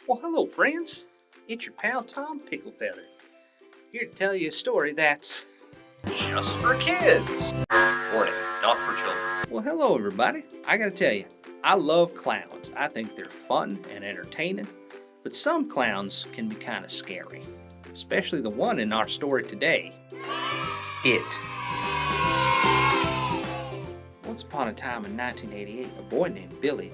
Well, hello, friends. It's your pal Tom Picklefeather, here to tell you a story that's just for kids. Warning, not for children. Well, hello, everybody. I gotta tell you, I love clowns. I think they're fun and entertaining, but some clowns can be kind of scary, especially the one in our story today. It. Once upon a time in 1988, a boy named Billy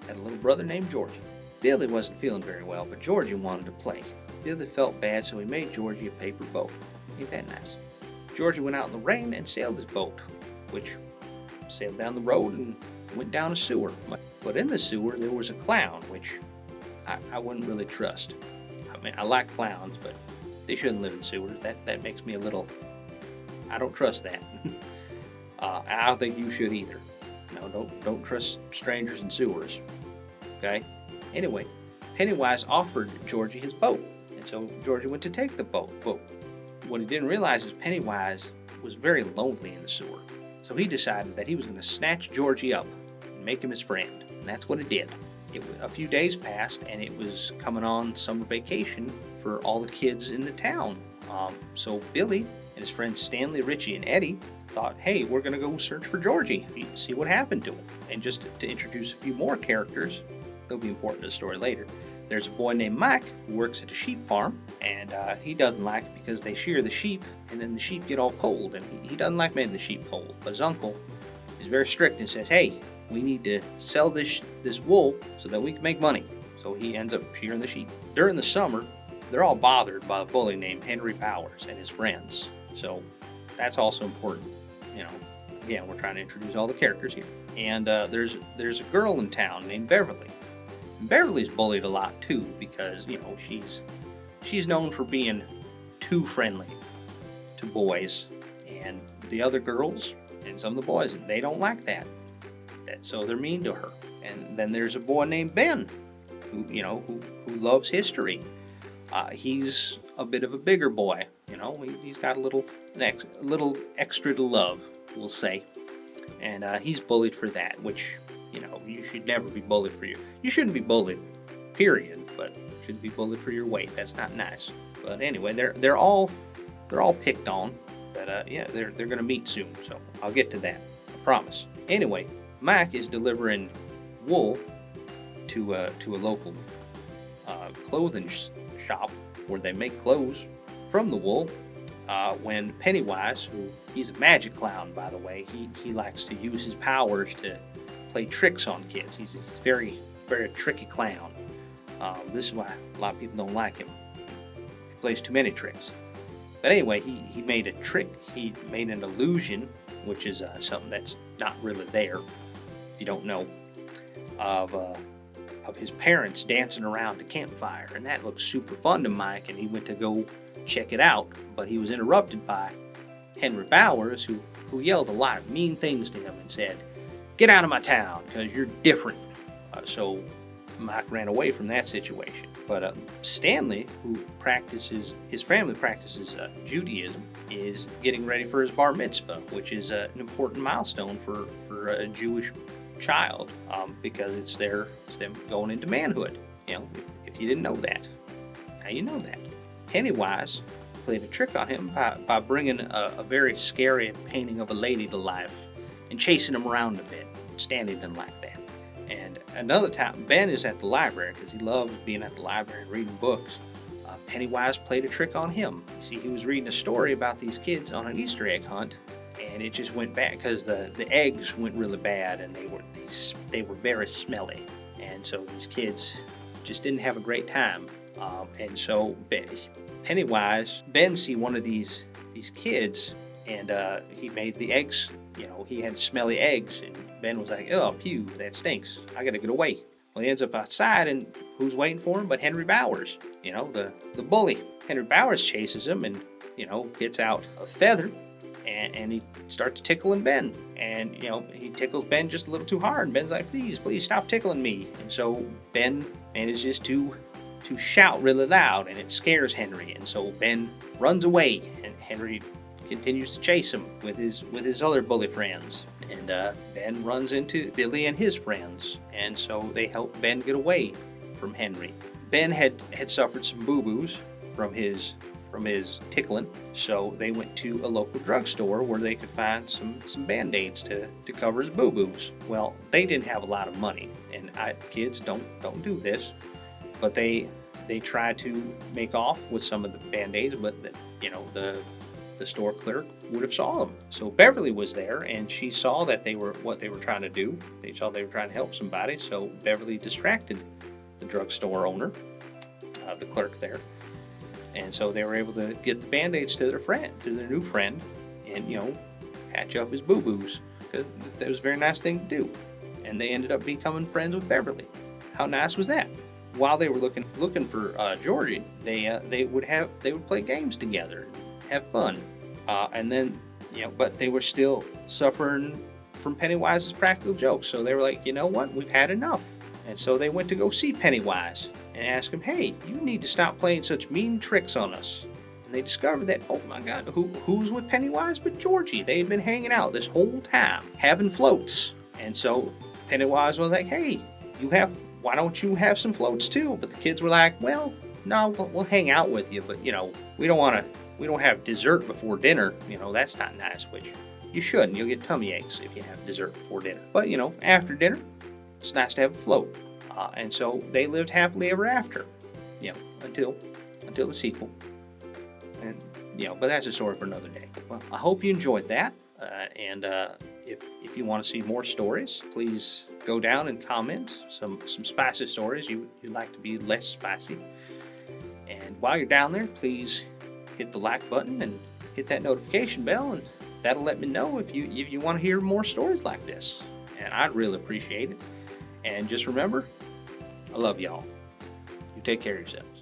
had a little brother named Georgie. Billy wasn't feeling very well, but Georgie wanted to play. Billy felt bad, so he made Georgie a paper boat. Ain't that nice? Georgie went out in the rain and sailed his boat, which sailed down the road and went down a sewer. But in the sewer, there was a clown, which I wouldn't really trust. I mean, I like clowns, but they shouldn't live in sewers. That makes me a little... I don't trust that. I don't think you should either. No, don't trust strangers in sewers. Okay? Anyway, Pennywise offered Georgie his boat, and so Georgie went to take the boat. But what he didn't realize is Pennywise was very lonely in the sewer. So he decided that he was going to snatch Georgie up and make him his friend, and that's what it did. A few days passed, and it was coming on summer vacation for all the kids in the town. So Billy and his friends Stanley, Richie, and Eddie thought, hey, we're going to go search for Georgie, see what happened to him. And just to introduce a few more characters, they'll be important to the story later. There's a boy named Mike who works at a sheep farm, and he doesn't like it because they shear the sheep, and then the sheep get all cold, and he doesn't like making the sheep cold. But his uncle is very strict and says, hey, we need to sell this wool so that we can make money. So he ends up shearing the sheep. During the summer, they're all bothered by a bully named Henry Powers and his friends. So that's also important. Again, we're trying to introduce all the characters here. And there's a girl in town named Beverly. Beverly's bullied a lot too because she's known for being too friendly to boys, and the other girls and some of the boys, they don't like that. So they're mean to her. And then there's a boy named Ben who loves history. He's a bit of a bigger boy. He's got a little extra to love, we'll say, and he's bullied for that, which you should never be bullied for you shouldn't be bullied, period, but you shouldn't be bullied for your weight. That's not nice. But anyway, they're all picked on, but they're gonna meet soon, so I'll get to that, I promise. Anyway, Mike is delivering wool to a local clothing shop where they make clothes from the wool, when Pennywise, he's a magic clown, by the way, he likes to use his powers to play tricks on kids. He's very, very tricky clown. This is why a lot of people don't like him. He plays too many tricks. But anyway, he made a trick. He made an illusion, which is something that's not really there, if you don't know, of his parents dancing around a campfire, and that looked super fun to Mike, and he went to go check it out, but he was interrupted by Henry Bowers, who yelled a lot of mean things to him and said, get out of my town because you're different. So Mike ran away from that situation. But Stanley, his family practices Judaism, is getting ready for his bar mitzvah, which is an important milestone for a Jewish child, because it's them going into manhood. If you didn't know that, now you know that. Pennywise played a trick on him by bringing a very scary painting of a lady to life and chasing him around a bit. Stanley didn't like that. And another time, Ben is at the library because he loves being at the library and reading books. Pennywise played a trick on him. You see, he was reading a story about these kids on an Easter egg hunt, and it just went bad because the eggs went really bad, and they were very smelly, and so these kids just didn't have a great time. And so Ben see one of these kids, and he made the eggs. He had smelly eggs, and Ben was like, oh, pew, that stinks. I gotta get away. Well, he ends up outside, and who's waiting for him but Henry Bowers, the bully. Henry Bowers chases him and, gets out a feather, and he starts tickling Ben. And, he tickles Ben just a little too hard, and Ben's like, please stop tickling me. And so Ben manages to shout really loud, and it scares Henry. And so Ben runs away, and Henry continues to chase him with his other bully friends, and Ben runs into Billy and his friends, and so they help Ben get away from Henry. Ben had suffered some boo-boos from his tickling, so they went to a local drugstore where they could find some band-aids to cover his boo-boos. Well, they didn't have a lot of money, and kids don't do this, but they tried to make off with some of the band-aids, but the store clerk would have saw them. So Beverly was there, and she saw that what they were trying to do. They saw they were trying to help somebody, so Beverly distracted the drugstore owner, the clerk there. And so they were able to get the band-aids to their new friend, and patch up his boo-boos. Because that was a very nice thing to do. And they ended up becoming friends with Beverly. How nice was that? While they were looking for Georgie, they would play games together, have fun, and then but they were still suffering from Pennywise's practical jokes. So they were like, you know what, we've had enough. And so they went to go see Pennywise and ask him, hey, you need to stop playing such mean tricks on us. And they discovered that, oh my God, who's with Pennywise but Georgie? They had been hanging out this whole time, having floats. And so Pennywise was like, hey, why don't you have some floats too? But the kids were like, well, no, we'll hang out with you, but we don't have dessert before dinner. That's not nice, which you shouldn't. You'll get tummy aches if you have dessert before dinner. But after dinner, it's nice to have a float. And so they lived happily ever after, until the sequel. And but that's a story for another day. Well, I hope you enjoyed that. And if you want to see more stories, please go down and comment some spicy stories you'd like to be less spicy. And while you're down there, please hit the like button and hit that notification bell, and that'll let me know if you want to hear more stories like this. And I'd really appreciate it. And just remember, I love y'all. You take care of yourselves.